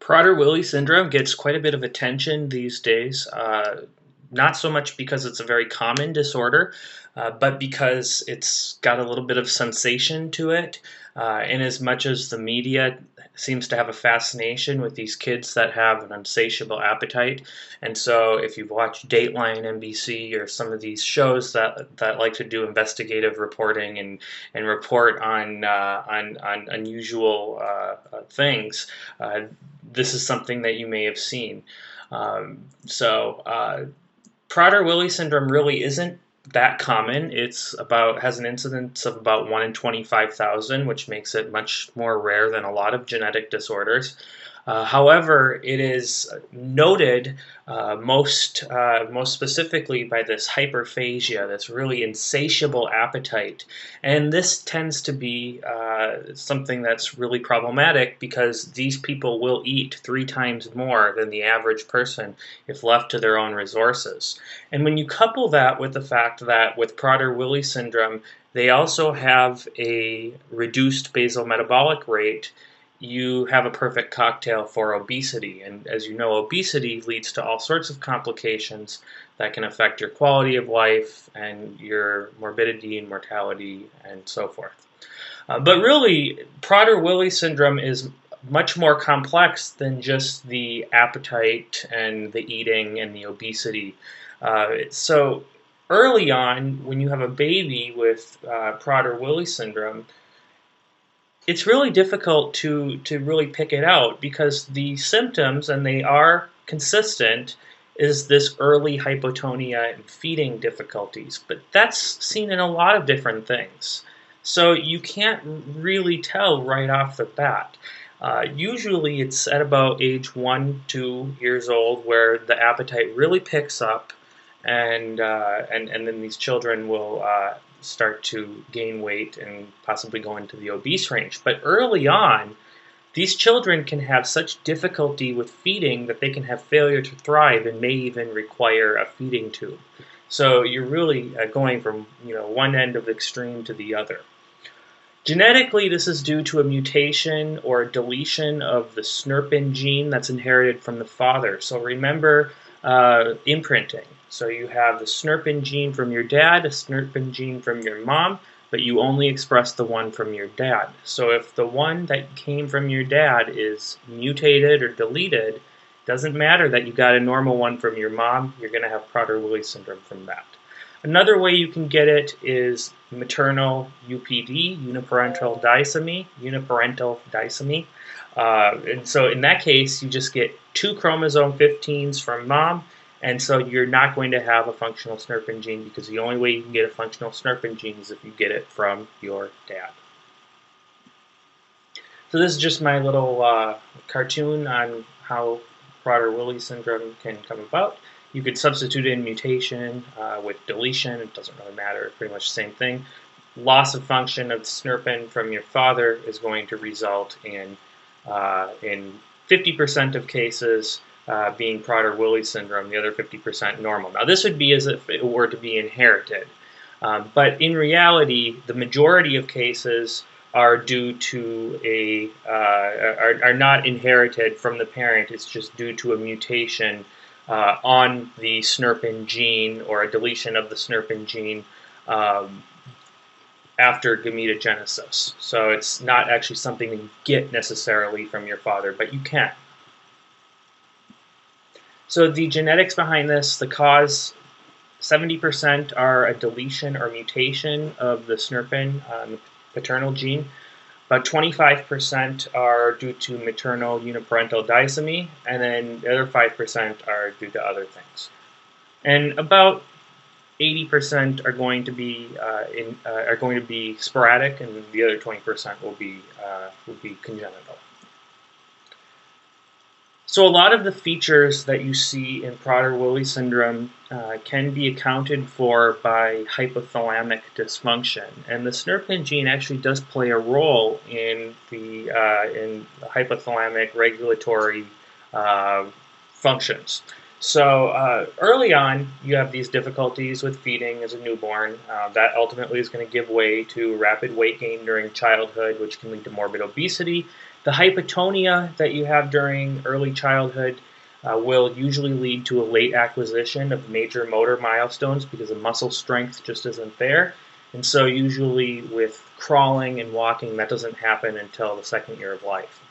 Prader-Willi syndrome gets quite a bit of attention these days, not so much because it's a very common disorder, but because it's got a little bit of sensation to it, in as much as the media seems to have a fascination with these kids that have an insatiable appetite. And so if you've watched Dateline NBC or some of these shows that like to do investigative reporting and report on unusual things, this is something that you may have seen. Prader-Willi syndrome really isn't that common. Has an incidence of about 1 in 25,000, which makes it much more rare than a lot of genetic disorders. However, it is noted most specifically by this hyperphagia, this really insatiable appetite. And this tends to be something that's really problematic because these people will eat 3 times more than the average person if left to their own resources. And when you couple that with the fact that with Prader-Willi syndrome, they also have a reduced basal metabolic rate, you have a perfect cocktail for obesity. And as you know, obesity leads to all sorts of complications that can affect your quality of life and your morbidity and mortality and so forth. But really, Prader-Willi syndrome is much more complex than just the appetite and the eating and the obesity. So early on, when you have a baby with Prader-Willi syndrome, it's really difficult to really pick it out because the symptoms, and they are consistent, is this early hypotonia and feeding difficulties. But that's seen in a lot of different things. So you can't really tell right off the bat. Usually it's at about age 1, 2 years old where the appetite really picks up, and then these children will start to gain weight and possibly go into the obese range. But early on, these children can have such difficulty with feeding that they can have failure to thrive and may even require a feeding tube. So you're really going from one end of the extreme to the other. Genetically, this is due to a mutation or a deletion of the SNRPN gene that's inherited from the father. So remember imprinting. So you have the SNRPN gene from your dad, a SNRPN gene from your mom, but you only express the one from your dad. So if the one that came from your dad is mutated or deleted, it doesn't matter that you got a normal one from your mom, you're going to have Prader-Willi syndrome from that. Another way you can get it is maternal UPD, uniparental disomy. And so in that case, you just get 2 chromosome 15s from mom, and so you're not going to have a functional SNRPN gene because the only way you can get a functional SNRPN gene is if you get it from your dad. So this is just my little cartoon on how Prader-Willi syndrome can come about. You could substitute in mutation with deletion. It doesn't really matter. It's pretty much the same thing. Loss of function of SNRPN from your father is going to result in 50% of cases being Prader-Willi syndrome, the other 50% normal. Now this would be as if it were to be inherited. But in reality, the majority of cases are due to are not inherited from the parent. It's just due to a mutation on the SNRPN gene or a deletion of the SNRPN gene after gametogenesis. So it's not actually something that you get necessarily from your father, but you can. So the genetics behind this, the cause, 70% are a deletion or mutation of the SNRPN, paternal gene. About 25% are due to maternal uniparental disomy, and then the other 5% are due to other things. And about 80% are going to be sporadic, and the other 20% will be congenital. So a lot of the features that you see in Prader-Willi syndrome can be accounted for by hypothalamic dysfunction, and the SNRPN gene actually does play a role in the hypothalamic regulatory functions. So early on, you have these difficulties with feeding as a newborn. That ultimately is going to give way to rapid weight gain during childhood, which can lead to morbid obesity. The hypotonia that you have during early childhood will usually lead to a late acquisition of major motor milestones because the muscle strength just isn't there. And so usually with crawling and walking, that doesn't happen until the second year of life.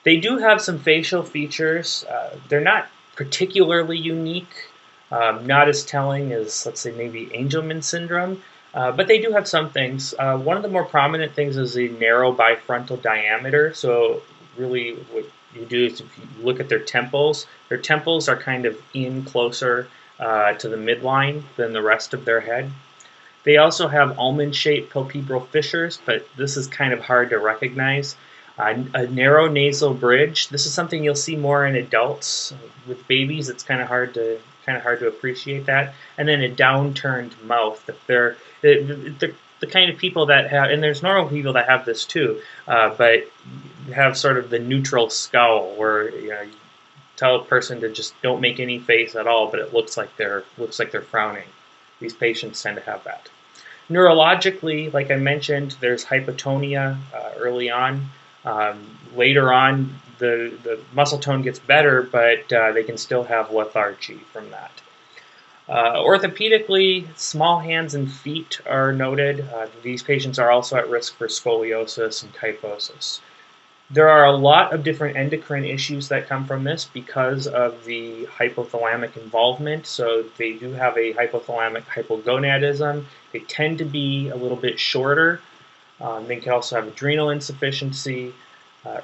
They do have some facial features. They're not particularly unique, not as telling as, let's say, maybe Angelman syndrome, but they do have some things. One of the more prominent things is the narrow bifrontal diameter. So really what you do is if you look at their temples are kind of in closer to the midline than the rest of their head. They also have almond-shaped palpebral fissures, but this is kind of hard to recognize. A narrow nasal bridge. This is something you'll see more in adults. With babies, it's kind of hard to appreciate that. And then a downturned mouth. They're the kind of people that have, and there's normal people that have this too, but have sort of the neutral scowl where you tell a person to just don't make any face at all, but it looks like they're frowning. These patients tend to have that. Neurologically, like I mentioned, there's hypotonia early on. Later on, the muscle tone gets better, but they can still have lethargy from that. Orthopedically, small hands and feet are noted. These patients are also at risk for scoliosis and kyphosis. There are a lot of different endocrine issues that come from this because of the hypothalamic involvement. So they do have a hypothalamic hypogonadism. They tend to be a little bit shorter. They can also have adrenal insufficiency,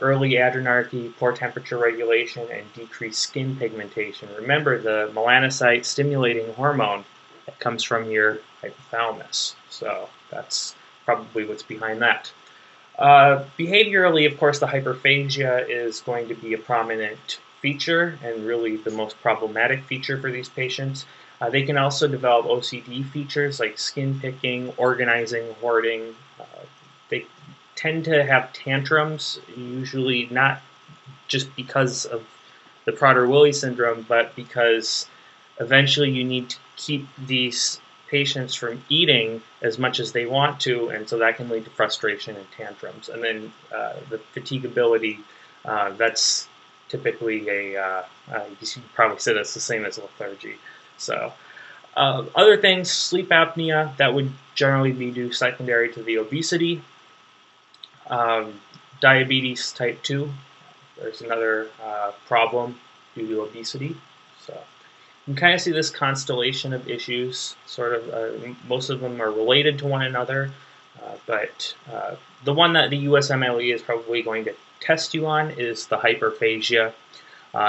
early adrenarche, poor temperature regulation, and decreased skin pigmentation. Remember, the melanocyte stimulating hormone that comes from your hypothalamus. So that's probably what's behind that. Behaviorally, of course, the hyperphagia is going to be a prominent feature and really the most problematic feature for these patients. They can also develop OCD features like skin picking, organizing, hoarding. They tend to have tantrums, usually not just because of the Prader-Willi syndrome, but because eventually you need to keep these patients from eating as much as they want to, and so that can lead to frustration and tantrums. And then the fatigability, that's typically you could probably say that's the same as lethargy. So other things, sleep apnea, that would generally be due secondary to the obesity. Diabetes type 2, there's another problem due to obesity. So you can kind of see this constellation of issues, sort of, most of them are related to one another, but the one that the USMLE is probably going to test you on is the hyperphagia.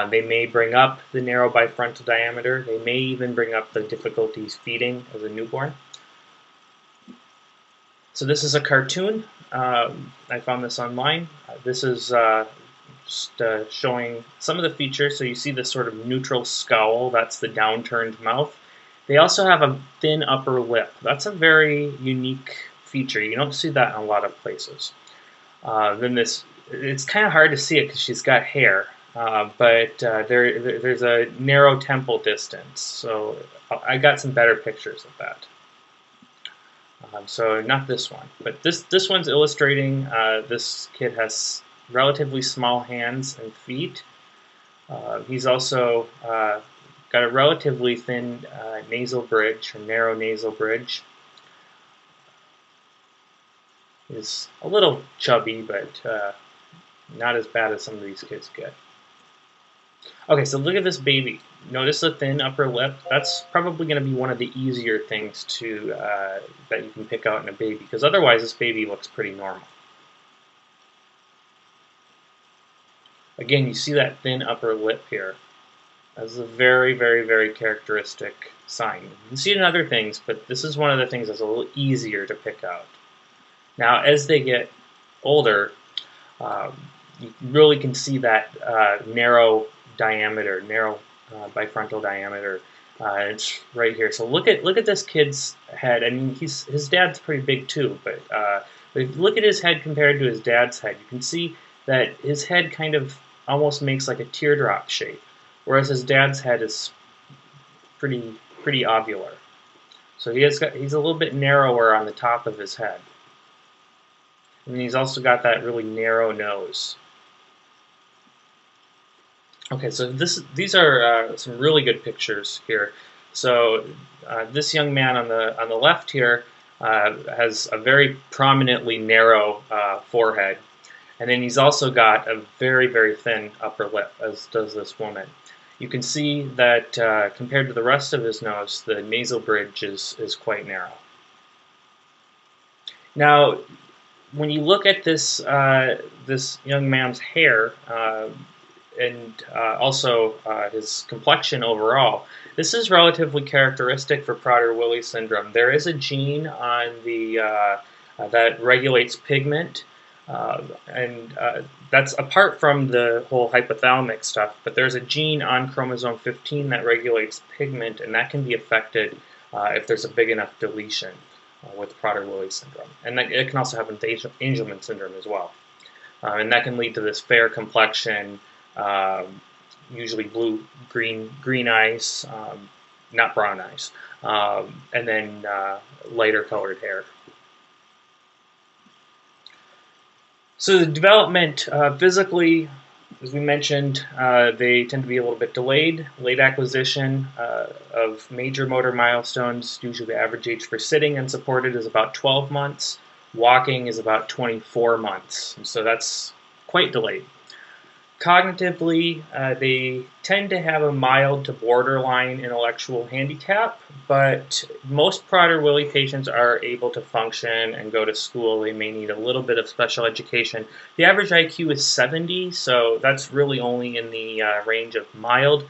They may bring up the narrow bifrontal diameter. They may even bring up the difficulties feeding as a newborn. So this is a cartoon. I found this online. This is just showing some of the features. So you see this sort of neutral scowl. That's the downturned mouth. They also have a thin upper lip. That's a very unique feature. You don't see that in a lot of places. Then it's kind of hard to see it because she's got hair. But there's a narrow temple distance. So I got some better pictures of that. So not this one, but this one's illustrating this kid has relatively small hands and feet. He's also got a relatively thin nasal bridge, or narrow nasal bridge. He's a little chubby, but not as bad as some of these kids get. Okay, so look at this baby. Notice the thin upper lip. That's probably going to be one of the easier things to that you can pick out in a baby, because otherwise this baby looks pretty normal. Again, you see that thin upper lip here. That's a very, very, very characteristic sign. You can see it in other things, but this is one of the things that's a little easier to pick out. Now, as they get older, you really can see that narrow diameter, narrow bifrontal diameter. It's right here. So look at this kid's head. I mean, his dad's pretty big too, but if you look at his head compared to his dad's head, you can see that his head kind of almost makes like a teardrop shape, whereas his dad's head is pretty ovular. So he's a little bit narrower on the top of his head. And he's also got that really narrow nose. Okay, so these are some really good pictures here. So this young man on the left here has a very prominently narrow forehead, and then he's also got a very thin upper lip, as does this woman. You can see that compared to the rest of his nose, the nasal bridge is quite narrow. Now, when you look at this young man's hair and also his complexion overall, this is relatively characteristic for Prader-Willi syndrome. There is a gene on the that regulates pigment, and that's apart from the whole hypothalamic stuff. But there's a gene on chromosome 15 that regulates pigment, and that can be affected if there's a big enough deletion with Prader-Willi syndrome, and that, it can also happen with Angelman syndrome as well, and that can lead to this fair complexion, usually green eyes, not brown eyes, and then lighter colored hair. So the development physically, as we mentioned, they tend to be a little bit delayed. Late acquisition of major motor milestones. Usually the average age for sitting unsupported is about 12 months. Walking is about 24 months. And so that's quite delayed. Cognitively, they tend to have a mild to borderline intellectual handicap, but most Prader-Willi patients are able to function and go to school. They may need a little bit of special education. The average IQ is 70, so that's really only in the range of mild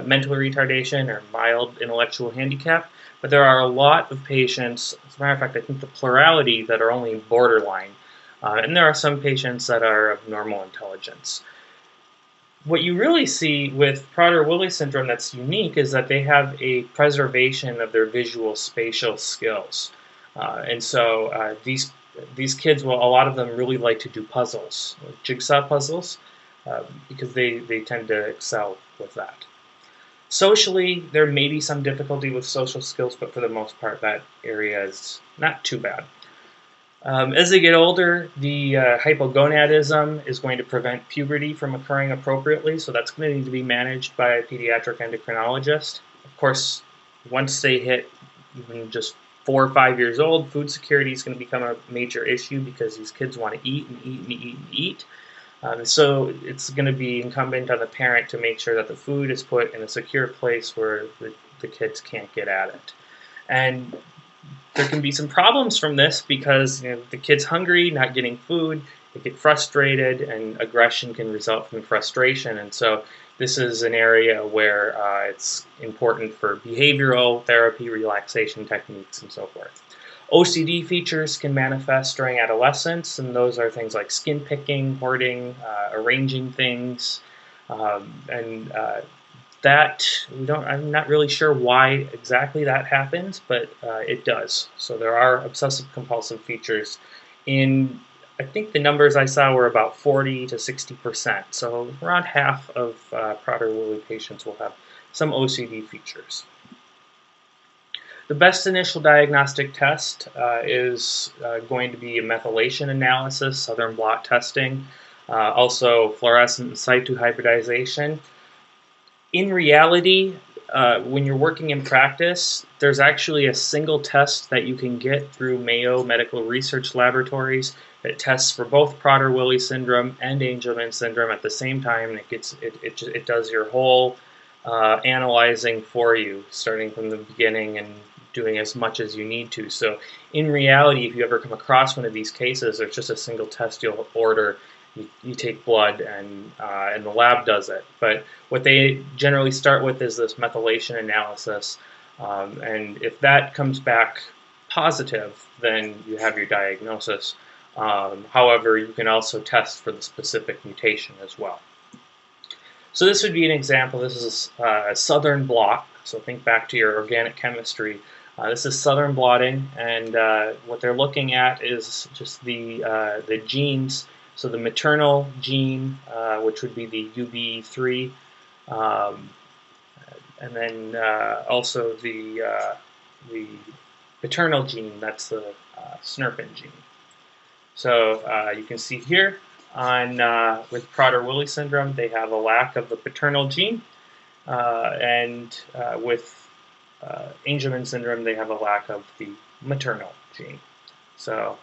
mental retardation or mild intellectual handicap. But there are a lot of patients, as a matter of fact, I think the plurality that are only borderline, and there are some patients that are of normal intelligence. What you really see with Prader-Willi syndrome that's unique is that they have a preservation of their visual spatial skills. And so these kids, well, a lot of them really like to do puzzles, like jigsaw puzzles, because they tend to excel with that. Socially, there may be some difficulty with social skills, but for the most part, that area is not too bad. As they get older, the hypogonadism is going to prevent puberty from occurring appropriately, so that's going to need to be managed by a pediatric endocrinologist. Of course, once they hit even just 4 or 5 years old, food security is going to become a major issue because these kids want to eat and eat and eat and eat. So it's going to be incumbent on the parent to make sure that the food is put in a secure place where the kids can't get at it. And there can be some problems from this because the kid's hungry, not getting food, they get frustrated, and aggression can result from frustration. And so this is an area where it's important for behavioral therapy, relaxation techniques, and so forth. OCD features can manifest during adolescence, and those are things like skin picking, hoarding, arranging things, and that I'm not really sure why exactly that happens, but it does. So there are obsessive compulsive features in, I think the numbers I saw were about 40 to 60%. So around half of Prader-Willi patients will have some OCD features. The best initial diagnostic test is going to be a methylation analysis, southern blot testing, also fluorescent in situ hybridization. In reality, when you're working in practice, there's actually a single test that you can get through Mayo Medical Research Laboratories that tests for both Prader-Willi syndrome and Angelman syndrome at the same time, and it does your whole analyzing for you, starting from the beginning and doing as much as you need to. So in reality, if you ever come across one of these cases, there's just a single test you'll order. You take blood and the lab does it. But what they generally start with is this methylation analysis. And if that comes back positive, then you have your diagnosis. However, you can also test for the specific mutation as well. So this would be an example. This is a southern blot. So think back to your organic chemistry. This is southern blotting, and what they're looking at is just the genes. So the maternal gene, which would be the UB3, and then also the paternal gene, that's the SNRPN gene. So you can see here With Prader-Willi syndrome, they have a lack of the paternal gene, and with Angelman syndrome, they have a lack of the maternal gene. So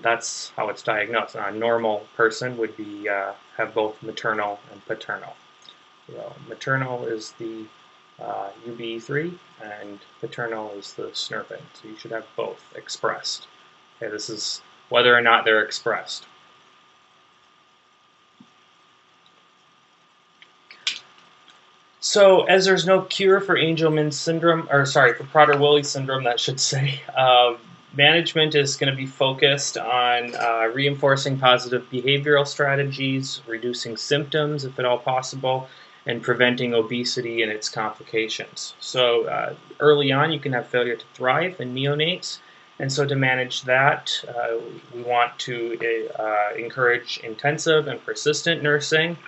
that's how it's diagnosed. A normal person would be have both maternal and paternal. So maternal is the UBE3, and paternal is the SNRPN. So you should have both expressed. Okay, this is whether or not they're expressed. So, as there's no cure for Angelman syndrome, or sorry, for Prader-Willi syndrome, that should say, management is going to be focused on reinforcing positive behavioral strategies, reducing symptoms if at all possible, and preventing obesity and its complications. So, early on, you can have failure to thrive in neonates. And so to manage that, we want to encourage intensive and persistent nursing,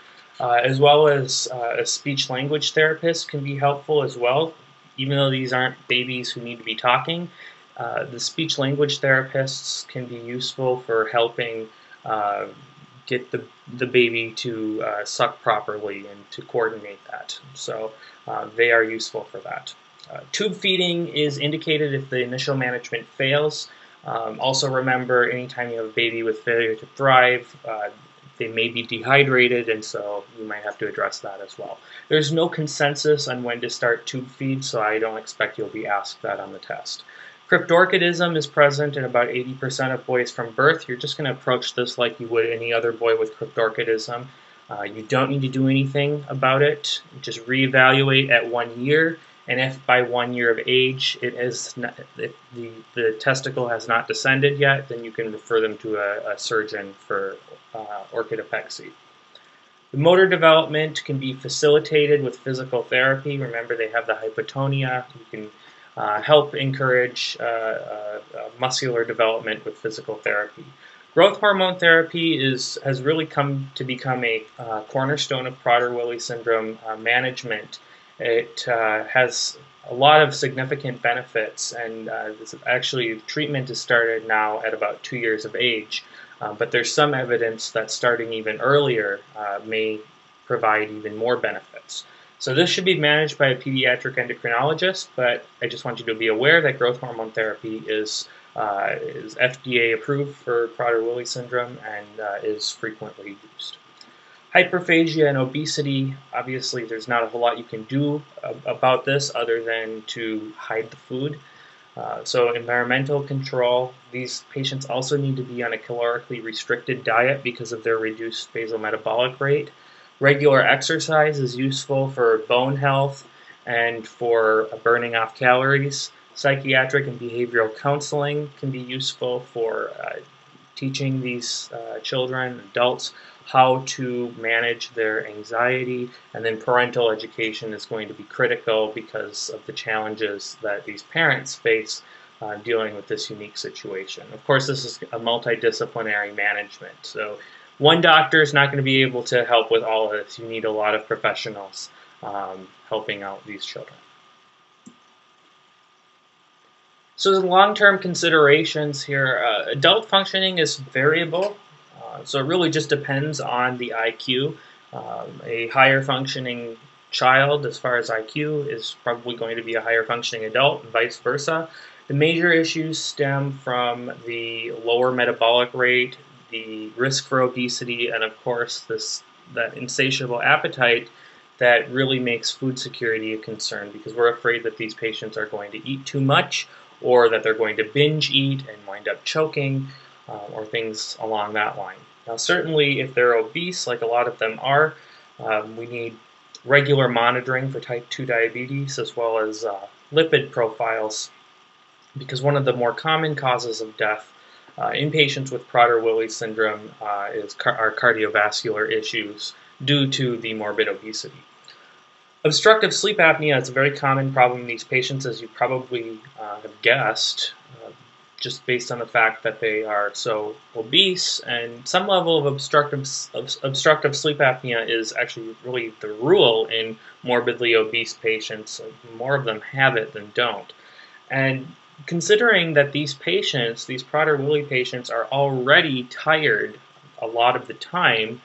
as well as a speech-language therapist can be helpful as well. Even though these aren't babies who need to be talking, the speech-language therapists can be useful for helping get the baby to suck properly and to coordinate that. So they are useful for that. Tube feeding is indicated if the initial management fails. Also remember, anytime you have a baby with failure to thrive, they may be dehydrated, and so you might have to address that as well. There's no consensus on when to start tube feed, so I don't expect you'll be asked that on the test. Cryptorchidism is present in about 80% of boys from birth. You're just going to approach this like you would any other boy with cryptorchidism. You don't need to do anything about it. Just reevaluate at 1 year, and if by 1 year of age if the testicle has not descended yet, then you can refer them to a surgeon for orchidopexy. The motor development can be facilitated with physical therapy. Remember, they have the hypotonia. You can help encourage muscular development with physical therapy. Growth hormone therapy has really come to become a cornerstone of Prader-Willi syndrome management. It has a lot of significant benefits, and treatment is started now at about 2 years of age. But there's some evidence that starting even earlier may provide even more benefits. So this should be managed by a pediatric endocrinologist, but I just want you to be aware that growth hormone therapy is FDA approved for Prader-Willi syndrome and is frequently used. Hyperphagia and obesity, obviously there's not a whole lot you can do about this other than to hide the food. So environmental control, these patients also need to be on a calorically restricted diet because of their reduced basal metabolic rate. Regular exercise is useful for bone health and for burning off calories. Psychiatric and behavioral counseling can be useful for teaching these children, adults, how to manage their anxiety, and then parental education is going to be critical because of the challenges that these parents face dealing with this unique situation. Of course, this is a multidisciplinary management, so one doctor is not going to be able to help with all of this. You need a lot of professionals helping out these children. So the long-term considerations here, adult functioning is variable. So it really just depends on the IQ. A higher functioning child, as far as IQ, is probably going to be a higher functioning adult, and vice versa. The major issues stem from the lower metabolic rate, the risk for obesity, and of course that insatiable appetite that really makes food security a concern, because we're afraid that these patients are going to eat too much, or that they're going to binge eat and wind up choking, or things along that line. Now, certainly if they're obese, like a lot of them are, we need regular monitoring for type 2 diabetes as well as lipid profiles, because one of the more common causes of death in patients with Prader-Willi syndrome are cardiovascular issues due to the morbid obesity. Obstructive sleep apnea is a very common problem in these patients, as you probably have guessed, just based on the fact that they are so obese, and some level of obstructive sleep apnea is actually really the rule in morbidly obese patients. More of them have it than don't. And considering that these patients, these Prader-Willi patients, are already tired a lot of the time,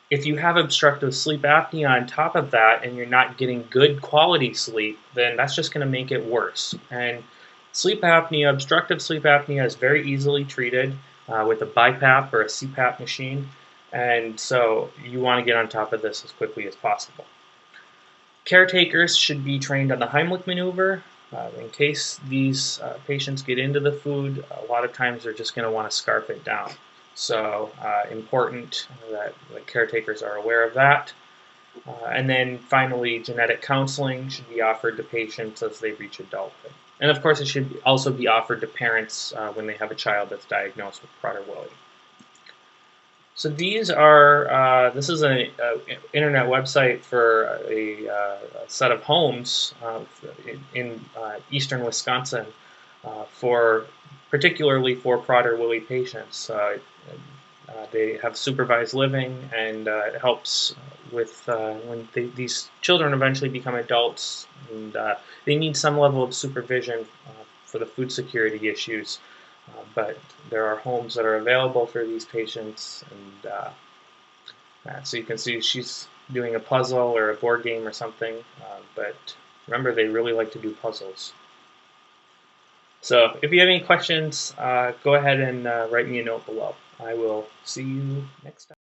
if you have obstructive sleep apnea on top of that and you're not getting good quality sleep, then that's just going to make it worse. And sleep apnea, obstructive sleep apnea, is very easily treated with a BiPAP or a CPAP machine. And so you want to get on top of this as quickly as possible. Caretakers should be trained on the Heimlich maneuver. In case these patients get into the food, a lot of times they're just going to want to scarf it down. So important that the caretakers are aware of that. And then finally, genetic counseling should be offered to patients as they reach adulthood. And of course, it should also be offered to parents when they have a child that's diagnosed with Prader-Willi. So these are, this is an internet website for a set of homes in eastern Wisconsin particularly for Prader-Willi patients. They have supervised living, and it helps with when these children eventually become adults, and they need some level of supervision for the food security issues. But there are homes that are available for these patients, and so you can see she's doing a puzzle or a board game or something, but remember, they really like to do puzzles. So if you have any questions, go ahead and write me a note below. I will see you next time.